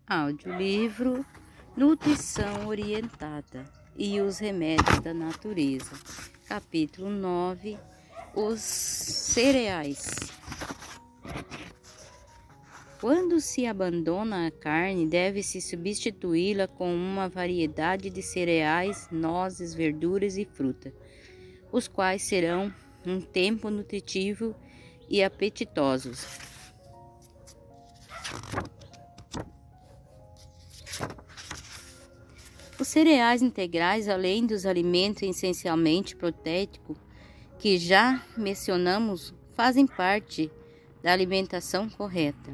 Audiolivro Nutrição Orientada e os Remédios da Natureza. Capítulo 9. Os cereais. Quando se abandona a carne, deve-se substituí-la com uma variedade de cereais, nozes, verduras e fruta, os quais serão um tempo nutritivo e apetitosos. Os cereais integrais, além dos alimentos essencialmente proteicos que já mencionamos, fazem parte da alimentação correta.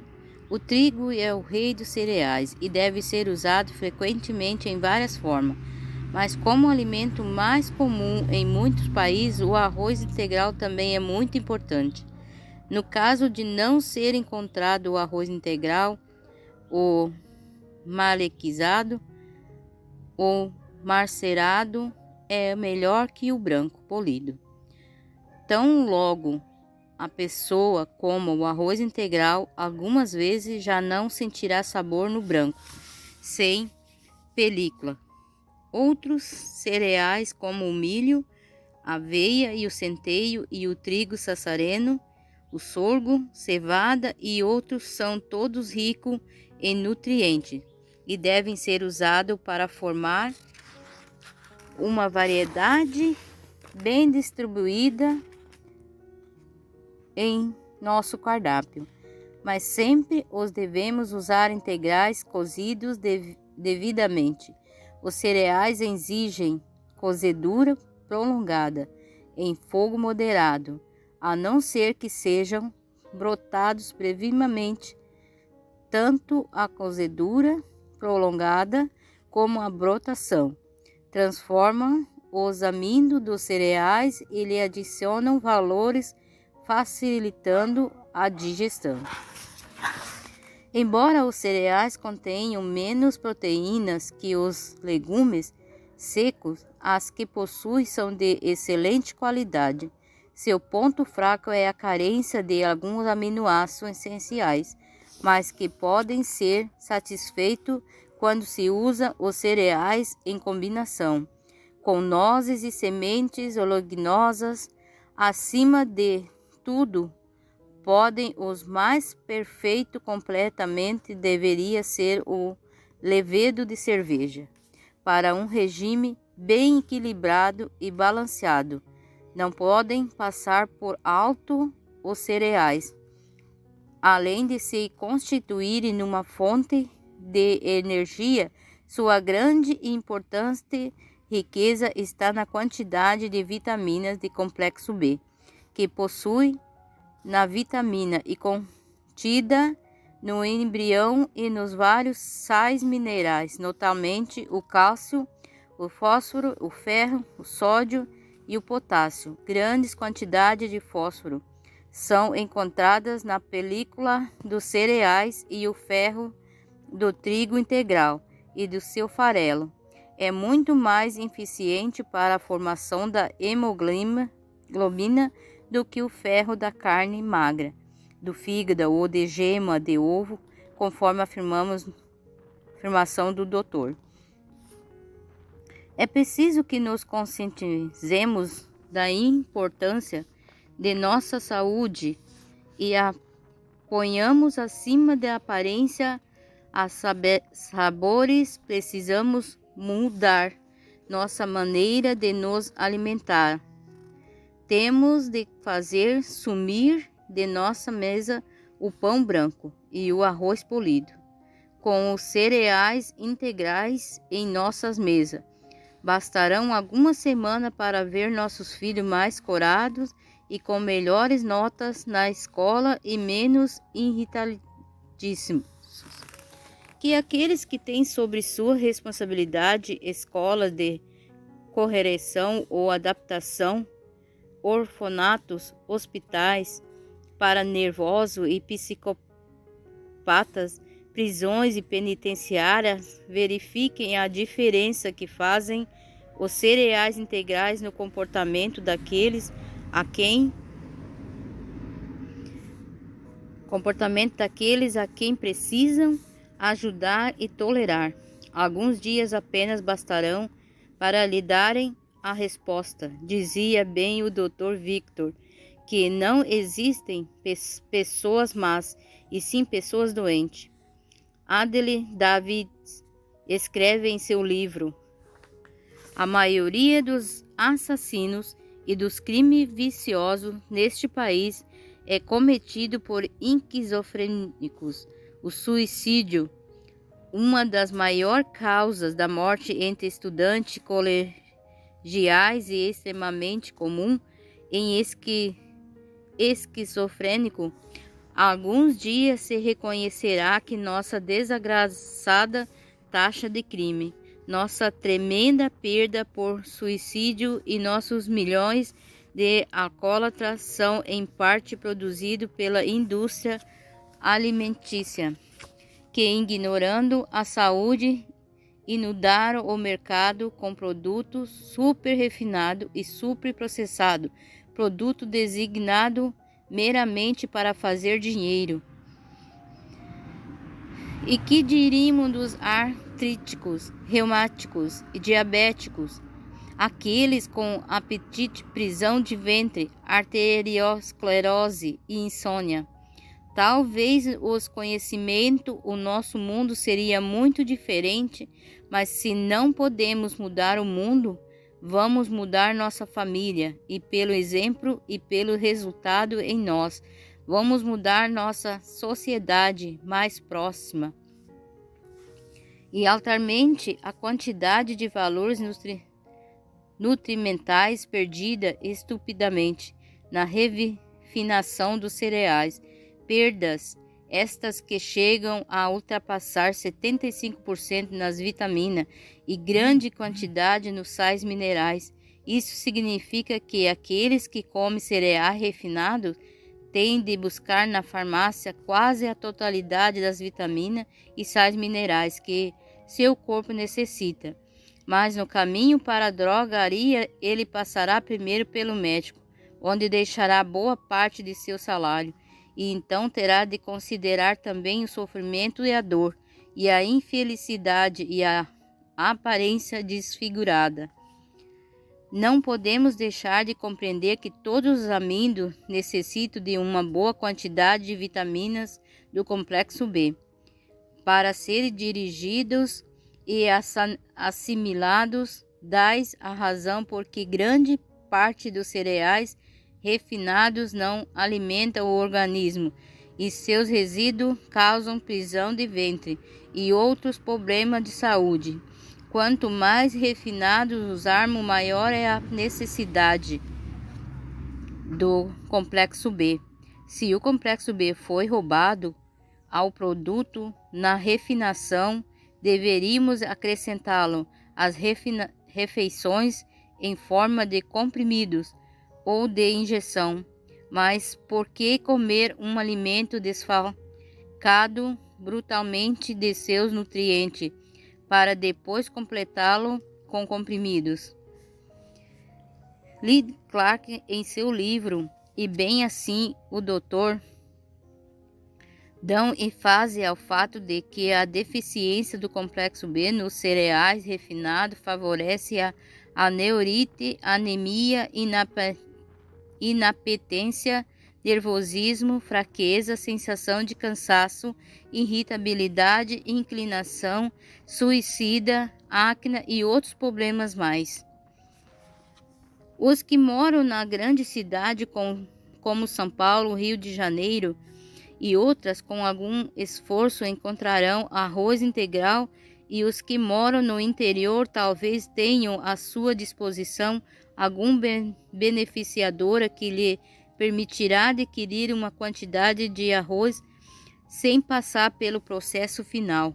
O trigo é o rei dos cereais e deve ser usado frequentemente em várias formas, mas como alimento mais comum em muitos países, o arroz integral também é muito importante. No caso de não ser encontrado o arroz integral, o malequizado, o macerado é melhor que o branco polido. Tão logo a pessoa coma o arroz integral, algumas vezes já não sentirá sabor no branco, sem película. Outros cereais, como o milho, a aveia e o centeio e o trigo sassareno, o sorgo, cevada e outros são todos ricos em nutrientes e devem ser usados para formar uma variedade bem distribuída em nosso cardápio, mas sempre os devemos usar integrais cozidos devidamente. Os cereais exigem cozedura prolongada em fogo moderado, a não ser que sejam brotados previamente. Tanto a cozedura prolongada como a brotação transformam os amidos dos cereais e lhe adicionam valores, facilitando a digestão. Embora os cereais contenham menos proteínas que os legumes secos, as que possuem são de excelente qualidade. Seu ponto fraco é a carência de alguns aminoácidos essenciais, mas que podem ser satisfeitos quando se usa os cereais em combinação com nozes e sementes oleaginosas. Acima de tudo, podem os mais perfeito completamente deveria ser o levedo de cerveja. Para um regime bem equilibrado e balanceado, não podem passar por alto os cereais, além de se constituírem numa fonte de energia. Sua grande e importante riqueza está na quantidade de vitaminas de complexo B, que possui na vitamina e contida no embrião e nos vários sais minerais, notablemente o cálcio, o fósforo, o ferro, o sódio e o potássio. Grandes quantidades de fósforo são encontradas na película dos cereais e o ferro do trigo integral e do seu farelo é muito mais eficiente para a formação da hemoglobina do que o ferro da carne magra, do fígado ou de gema de ovo, conforme afirmação do doutor. É preciso que nos conscientizemos da importância de nossa saúde e a ponhamos acima da aparência a sabores. Precisamos mudar nossa maneira de nos alimentar. Temos de fazer sumir de nossa mesa o pão branco e o arroz polido, com os cereais integrais em nossas mesas. Bastarão algumas semanas para ver nossos filhos mais corados e com melhores notas na escola e menos irritadíssimos. Que aqueles que têm sobre sua responsabilidade escolas de correção ou adaptação, orfanatos, hospitais para nervosos e psicopatas, prisões e penitenciárias, verifiquem a diferença que fazem os cereais integrais no comportamento daqueles a quem precisam ajudar e tolerar. Alguns dias apenas bastarão para lhe darem a resposta. Dizia bem o Dr. Victor, que não existem pessoas más, e sim pessoas doentes. Adele Davids escreve em seu livro: a maioria dos assassinos e dos crimes viciosos neste país é cometido por esquizofrênicos. O suicídio, uma das maiores causas da morte entre estudantes colegiais e extremamente comum em esquizofrênico, alguns dias se reconhecerá que nossa desgraçada taxa de crime, nossa tremenda perda por suicídio e nossos milhões de alcoólatras são em parte produzidos pela indústria alimentícia, que, ignorando a saúde, inundaram o mercado com produtos super refinados e super processados, produto designado meramente para fazer dinheiro. E que diríamos dos artríticos, reumáticos e diabéticos, aqueles com apetite, prisão de ventre, arteriosclerose e insônia? Talvez os conhecimentos, o nosso mundo seria muito diferente, mas se não podemos mudar o mundo, vamos mudar nossa família, e pelo exemplo e pelo resultado em nós, vamos mudar nossa sociedade mais próxima. E altamente a quantidade de valores nutrimentais perdida estupidamente na refinação dos cereais, perdas estas que chegam a ultrapassar 75% nas vitaminas e grande quantidade nos sais minerais. Isso significa que aqueles que comem cereais refinados têm de buscar na farmácia quase a totalidade das vitaminas e sais minerais que seu corpo necessita. Mas no caminho para a drogaria, ele passará primeiro pelo médico, onde deixará boa parte de seu salário, e então terá de considerar também o sofrimento e a dor, e a infelicidade e a aparência desfigurada. Não podemos deixar de compreender que todos os amêndoos necessitam de uma boa quantidade de vitaminas do complexo B para serem dirigidos e assimilados. Dais a razão porque grande parte dos cereais refinados não alimenta o organismo e seus resíduos causam prisão de ventre e outros problemas de saúde. Quanto mais refinados usarmos, maior é a necessidade do complexo B. Se o complexo B foi roubado ao produto na refinação, deveríamos acrescentá-lo às refeições em forma de comprimidos ou de injeção. Mas por que comer um alimento desfalcado brutalmente de seus nutrientes, para depois completá-lo com comprimidos? Lee Clark, em seu livro E Bem Assim, o Dr. dão ênfase ao fato de que a deficiência do complexo B nos cereais refinados favorece a aneurite, anemia, inapetência, nervosismo, fraqueza, sensação de cansaço, irritabilidade, inclinação suicida, acne e outros problemas mais. Os que moram na grande cidade como São Paulo, Rio de Janeiro e outras, com algum esforço encontrarão arroz integral, e os que moram no interior talvez tenham à sua disposição algum beneficiadora que lhe permitirá adquirir uma quantidade de arroz sem passar pelo processo final.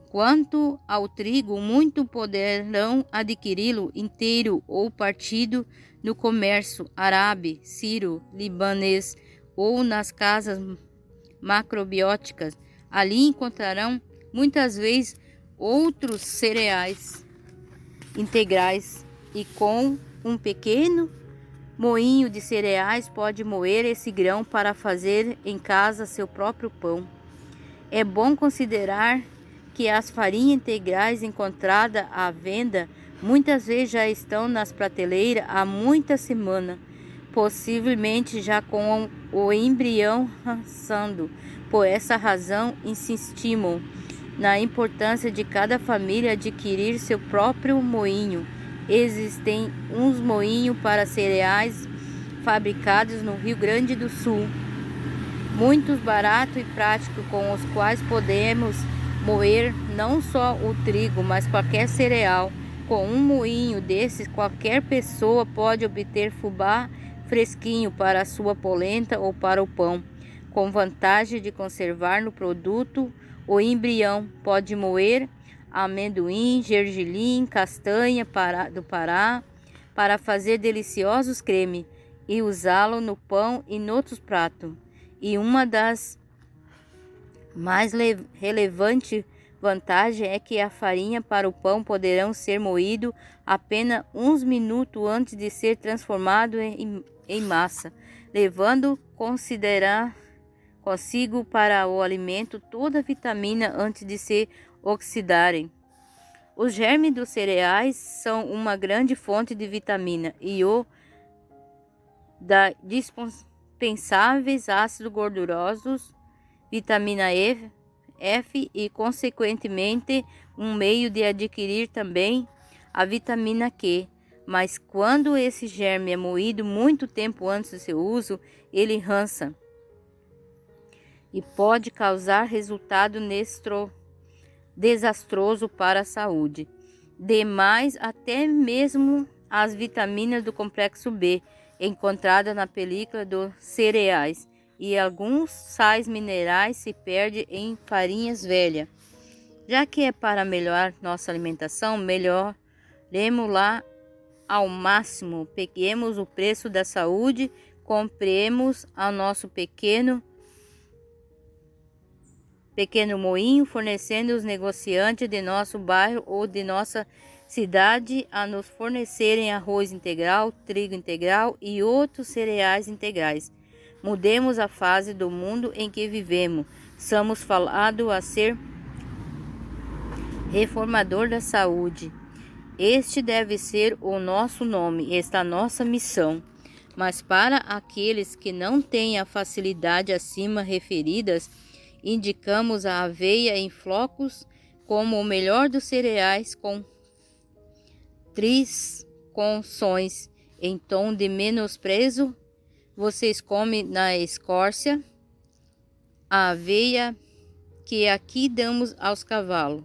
Quanto ao trigo, muito poderão adquiri-lo inteiro ou partido no comércio árabe, sírio, libanês ou nas casas macrobióticas. Ali encontrarão muitas vezes outros cereais integrais, e com um pequeno moinho de cereais pode moer esse grão para fazer em casa seu próprio pão. É bom considerar que as farinhas integrais encontradas à venda muitas vezes já estão nas prateleiras há muitas semanas, possivelmente já com o embrião assando. Por essa razão, insistimos na importância de cada família adquirir seu próprio moinho. Existem uns moinhos para cereais fabricados no Rio Grande do Sul, muito barato e prático, com os quais podemos moer não só o trigo, mas qualquer cereal. Com um moinho desses, qualquer pessoa pode obter fubá fresquinho para a sua polenta ou para o pão, com vantagem de conservar no produto o embrião. Pode moer amendoim, gergelim, castanha do Pará para fazer deliciosos cremes e usá-lo no pão e em outros pratos. E uma das mais relevantes vantagens é que a farinha para o pão poderão ser moído apenas uns minutos antes de ser transformado em massa, levando consigo para o alimento toda a vitamina antes de se oxidarem. Os germes dos cereais são uma grande fonte de vitamina e dispensáveis ácidos gordurosos, vitamina F e, consequentemente, um meio de adquirir também a vitamina Q. Mas quando esse germe é moído muito tempo antes do seu uso, ele rança e pode causar resultado desastroso para a saúde. Demais, até mesmo as vitaminas do complexo B, encontradas na película dos cereais, e alguns sais minerais se perdem em farinhas velhas. Já que é para melhorar nossa alimentação, melhoremos-la ao máximo. Peguemos o preço da saúde, compremos ao nosso pequeno moinho, fornecendo os negociantes de nosso bairro ou de nossa cidade a nos fornecerem arroz integral, trigo integral e outros cereais integrais. Mudemos a fase do mundo em que vivemos. Somos falados a ser reformador da saúde. Este deve ser o nosso nome, esta nossa missão. Mas para aqueles que não têm a facilidade acima referidas, indicamos a aveia em flocos como o melhor dos cereais, com conções em tom de menosprezo. Vocês comem na escócia a aveia que aqui damos aos cavalos.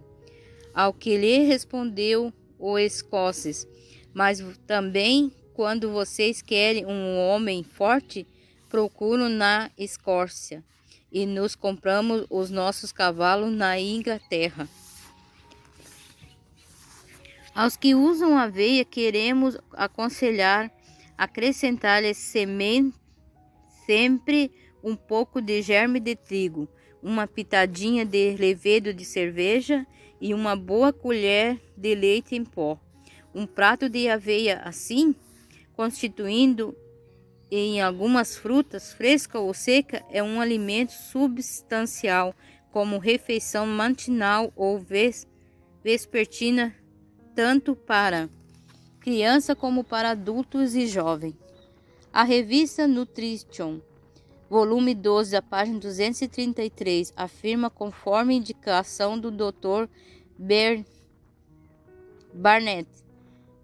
Ao que lhe respondeu o escocês: mas também quando vocês querem um homem forte, procuram na Escócia, e nos compramos os nossos cavalos na Inglaterra. Aos que usam aveia, queremos aconselhar acrescentar-lhes sempre um pouco de germe de trigo, uma pitadinha de levedo de cerveja e uma boa colher de leite em pó. Um prato de aveia assim, constituindo em algumas frutas, fresca ou seca, é um alimento substancial, como refeição matinal ou vespertina, tanto para criança como para adultos e jovens. A revista Nutrition, volume 12, a página 233, afirma, conforme indicação do Dr. Barnett,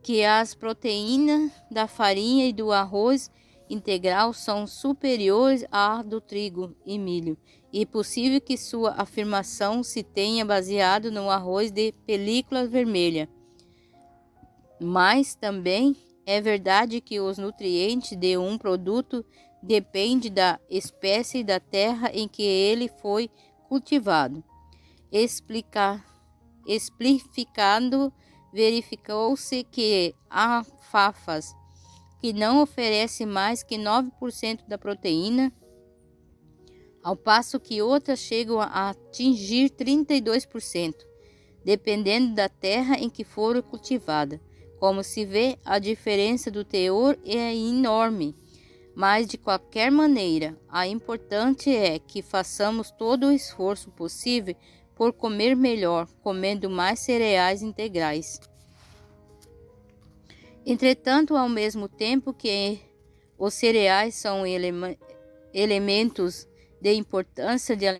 que as proteínas da farinha e do arroz integral são superiores à do trigo e milho, e é possível que sua afirmação se tenha baseado no arroz de película vermelha. Mas também é verdade que os nutrientes de um produto dependem da espécie e da terra em que ele foi cultivado. Explicando, verificou-se que há alfafas que não oferece mais que 9% da proteína, ao passo que outras chegam a atingir 32%, dependendo da terra em que foram cultivadas. Como se vê, a diferença do teor é enorme. Mas, de qualquer maneira, a importante é que façamos todo o esforço possível por comer melhor, comendo mais cereais integrais. Entretanto, ao mesmo tempo que os cereais são elementos de importância de